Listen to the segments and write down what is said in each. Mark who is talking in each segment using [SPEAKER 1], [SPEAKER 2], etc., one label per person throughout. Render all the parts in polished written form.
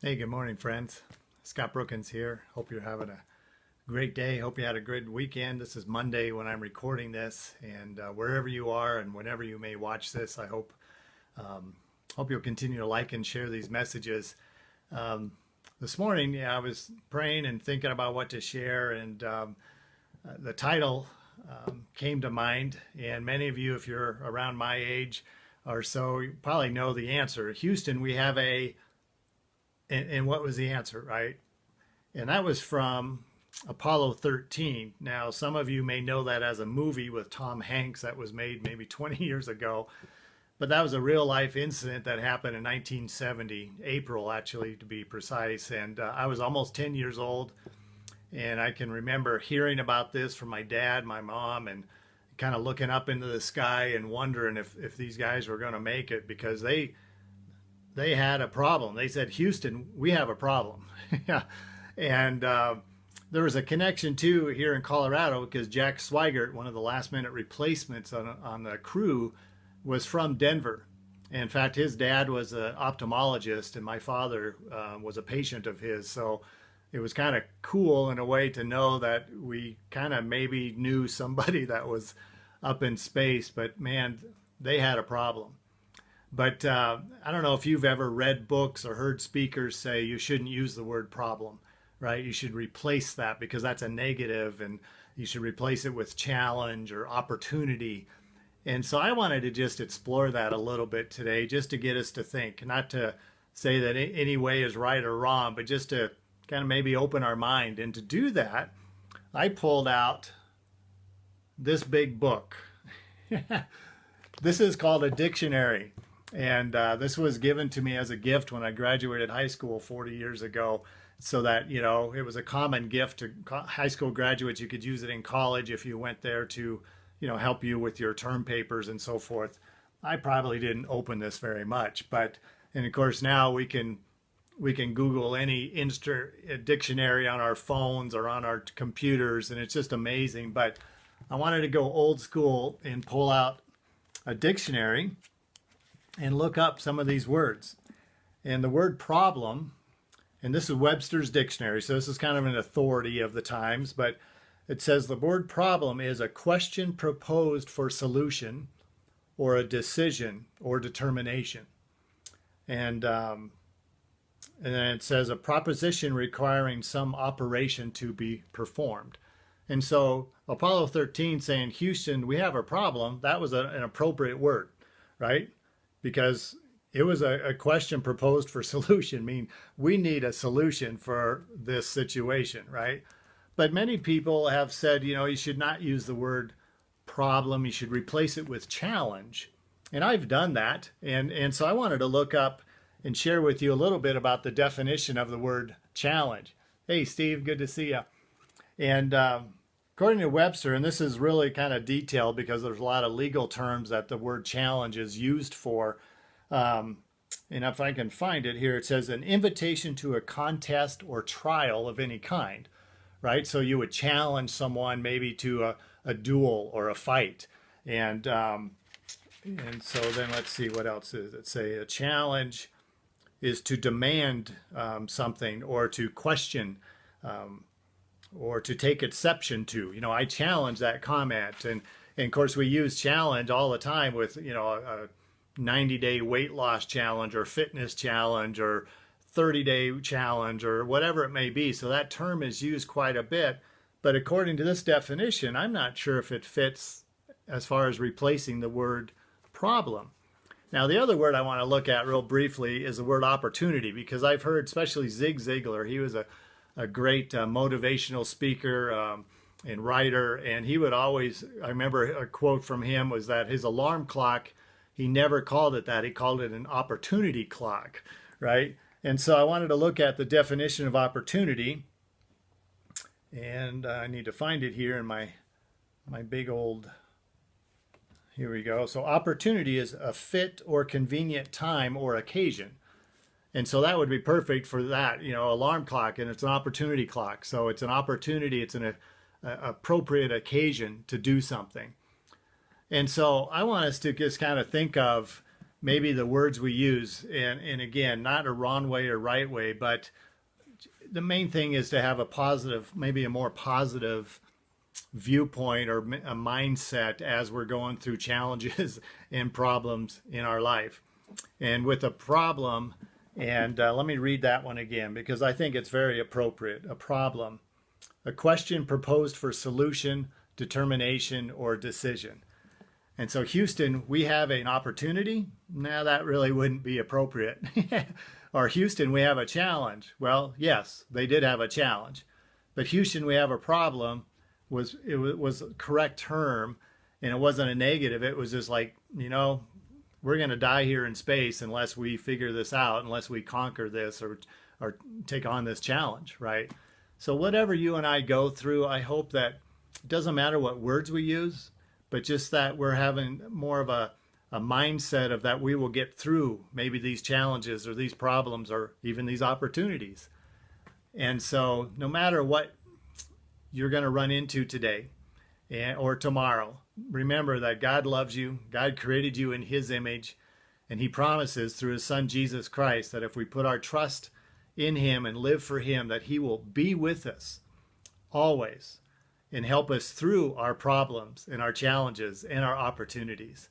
[SPEAKER 1] Hey, good morning, friends. Scott Brookins here. Hope you're having a great day. Hope you had a great weekend. This is Monday when I'm recording this, and wherever you are and whenever you may watch this, I hope you'll continue to like and share these messages. This morning, I was praying and thinking about what to share, and the title came to mind. And many of you, if you're around my age or so, you probably know the answer. Houston, we have and what was the answer, right? And that was from Apollo 13. Now, some of you may know that as a movie with Tom Hanks that was made maybe 20 years ago, but that was a real life incident that happened in 1970, April actually to be precise. And I was almost 10 years old, and I can remember hearing about this from my dad, my mom, and kind of looking up into the sky and wondering if these guys were going to make it, because they had a problem. They said, Houston, we have a problem. And there was a connection too here in Colorado, because Jack Swigert, one of the last minute replacements on the crew, was from Denver. In fact, his dad was an ophthalmologist, and my father was a patient of his. So it was kind of cool in a way to know that we kind of maybe knew somebody that was up in space, but man, they had a problem. But I don't know if you've ever read books or heard speakers say you shouldn't use the word problem, right? You should replace that, because that's a negative, and you should replace it with challenge or opportunity. And so I wanted to just explore that a little bit today, just to get us to think, not to say that any way is right or wrong, but just to kind of maybe open our mind. And to do that, I pulled out this big book. This is called a dictionary. And this was given to me as a gift when I graduated high school 40 years ago, so that, it was a common gift to high school graduates. You could use it in college if you went there to, help you with your term papers and so forth. I probably didn't open this very much, and of course now we can Google any dictionary on our phones or on our computers, and it's just amazing. But I wanted to go old school and pull out a dictionary and look up some of these words. And the word problem, and this is Webster's dictionary, so this is kind of an authority of the times, but it says the word problem is a question proposed for solution, or a decision or determination. And then it says a proposition requiring some operation to be performed. And so Apollo 13 saying, Houston, we have a problem, that was an appropriate word, right? Because it was a question proposed for solution. I mean, we need a solution for this situation, right? But many people have said, you should not use the word problem. You should replace it with challenge. And I've done that. And so I wanted to look up and share with you a little bit about the definition of the word challenge. Hey, Steve, good to see you. And according to Webster, and this is really kind of detailed because there's a lot of legal terms that the word challenge is used for. And if I can find it here, it says an invitation to a contest or trial of any kind, right? So you would challenge someone maybe to a duel or a fight. And so then let's see, what else does it say? A challenge is to demand something, or to question, or to take exception to. I challenge that comment. And of course, we use challenge all the time with, a 90-day weight loss challenge or fitness challenge or 30-day challenge or whatever it may be. So that term is used quite a bit. But according to this definition, I'm not sure if it fits as far as replacing the word problem. Now, the other word I want to look at real briefly is the word opportunity, because I've heard, especially Zig Ziglar, he was a great motivational speaker and writer, and he would always, I remember a quote from him was that his alarm clock, he never called it that, he called it an opportunity clock, right? And so I wanted to look at the definition of opportunity, and I need to find it here in my big old, here we go. So opportunity is a fit or convenient time or occasion. And so that would be perfect for that, alarm clock, and it's an opportunity clock. So it's an opportunity, it's an appropriate occasion to do something. And so I want us to just kind of think of maybe the words we use, and again, not a wrong way or right way, but the main thing is to have a positive, maybe a more positive viewpoint or a mindset as we're going through challenges and problems in our life. And with a problem, and let me read that one again because I think it's very appropriate. A problem, a question proposed for solution, determination, or decision. And so Houston, we have an opportunity. Now that really wouldn't be appropriate. Or Houston, we have a challenge. Well, yes, they did have a challenge. But Houston, we have a problem was a correct term, and it wasn't a negative. It was just like, we're going to die here in space unless we figure this out, unless we conquer this or take on this challenge, right? So whatever you and I go through, I hope that it doesn't matter what words we use, but just that we're having more of a mindset of that we will get through maybe these challenges or these problems or even these opportunities. And so no matter what you're going to run into today or tomorrow, remember that God loves you. God created you in his image, and he promises through his son Jesus Christ that if we put our trust in him and live for him, that he will be with us always and help us through our problems and our challenges and our opportunities.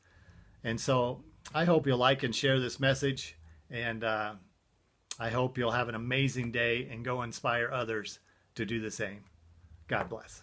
[SPEAKER 1] And so I hope you'll like and share this message, and I hope you'll have an amazing day and go inspire others to do the same. God bless.